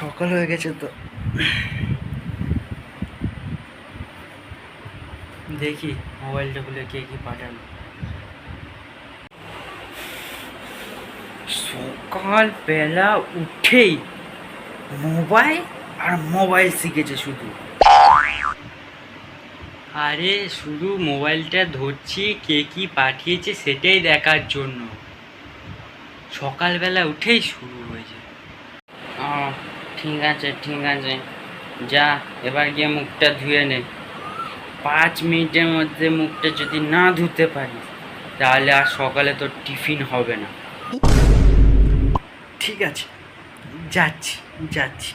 সকাল হয়ে গেছে তো, দেখি মোবাইলটা খুলে কে কি পাঠালো। সকালবেলা উঠেই মোবাইল আর মোবাইল শিখেছে শুধু। আরে শুধু মোবাইলটা ধরছি কে কি পাঠিয়েছে সেটাই দেখার জন্য। সকালবেলা উঠেই শুরু হয়েছে। ঠিক আছে ঠিক আছে, যা এবার গিয়ে মুখটা ধুয়ে নে। 5 মিনিটের মধ্যে মুখটা যদি না ধুতে পারিস তাহলে আর সকালে তোর টিফিন হবে না। ঠিক আছে, যাচ্ছি যাচ্ছি।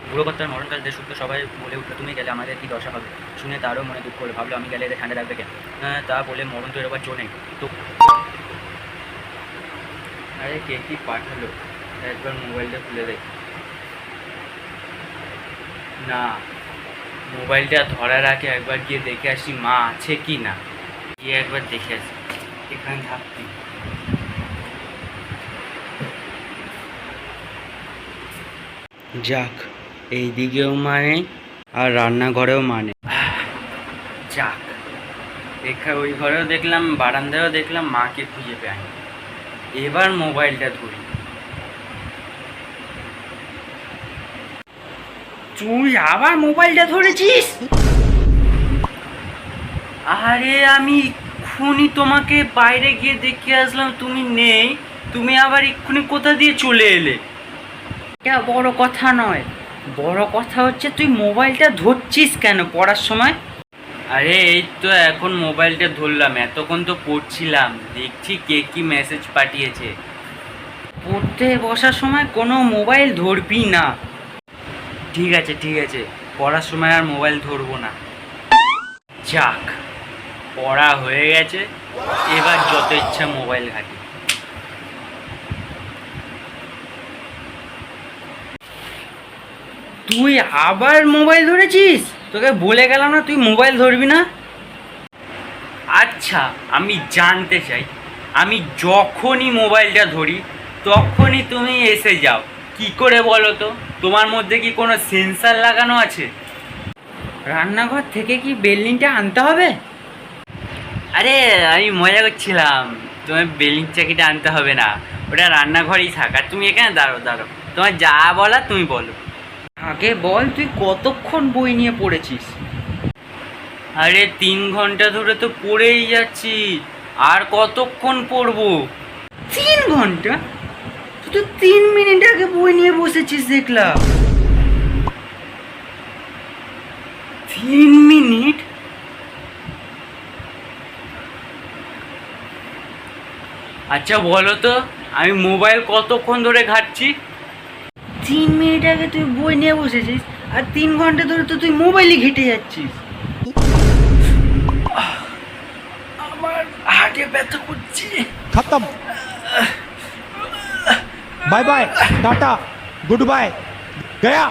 বুড়ো কর্তার মরণকাল যে শুদ্ধ সবাই বলে উঠলো, তুমি গেলে আমাদের কি দশা হবে। শুনে তারও মনে দুঃখ করে ভাবলো, আমি গেলে এদের ঠান্ডা লাগবে কেন। তা বলে মরণ তো এবার জো নেই তো। আরে কে কি পাঠালো, একবার মোবাইলটা খুলে দেখ। না, মোবাইলটা ধরার আগে একবার গিয়ে দেখে আসি মা আছে কি না। গিয়ে একবার দেখে আসি, এখানে থাকতি। যাক, এইদিকেও মানে আর রান্নাঘরেও মানে। যাক, ওই ঘরেও দেখলাম, বারান্দায়ও দেখলাম, মাকে খুঁজে পাই। এবার মোবাইলটা ধরি। তুই আবার মোবাইলটা ধরেছিস? আরে আমি এক্ষুনি তোমাকে বাইরে গিয়ে দেখে আসলাম তুমি নেই, তুমি আবার এক্ষুনি কোথা দিয়ে চলে এলে। এটা বড় কথা নয়, বড় কথা হচ্ছে তুই মোবাইলটা ধরছিস কেন পড়ার সময়। আরে এই তো এখন মোবাইলটা ধরলাম, এতক্ষণ তো পড়ছিলাম, দেখছি কে কি মেসেজ পাঠিয়েছে। পড়তে বসার সময় কোনো মোবাইল ধরবি না। ঠিক আছে ঠিক আছে, পড়ার সময় আর মোবাইল ধরবো না। যাক, পড়া হয়ে গেছে, এবার যত ইচ্ছা মোবাইল ঘাঁটি। তুই আবার মোবাইল ধরেছিস? তোকে বলে গেলাম না তুই মোবাইল ধরবি না। আচ্ছা, আমি জানতে চাই, আমি যখনই মোবাইলটা ধরি তখনই তুমি এসে যাও, কি করে বলো তো? তোমার মধ্যে কি কোনো সেন্সার লাগানো আছে? রান্নাঘর থেকে কি বেলনিটা আনতে হবে? আরে আমি মজা করছিলাম, তোমার বেলনির চাকিটা আনতে হবে না, ওটা রান্নাঘরেই থাক। আর তুমি এখানে দাঁড়ো দাঁড়ো, তোমার যা বলার তুমি বলো। আগে বল, তুই কতক্ষণ বই নিয়ে পড়েছিস? আরে 3 ঘন্টা ধরে তো পড়েই যাচ্ছি, আর কতক্ষণ পড়বো? 3 ঘন্টা? তুই তো 3 মিনিট আগে বই নিয়ে বসেছিস দেখলাম। 3 মিনিট? আচ্ছা বলো তো, আমি মোবাইল কতক্ষণ ধরে ঘাঁটছি? 3 মিনিট আগে তুই বই নিয়ে বসেছিস, আর 3 ঘন্টা ধরে তো তুই মোবাইলই ঘেঁটে যাচ্ছিস। আমার হাতে ব্যথা করছে। खत्म। Bye bye, tata, goodbye, गया।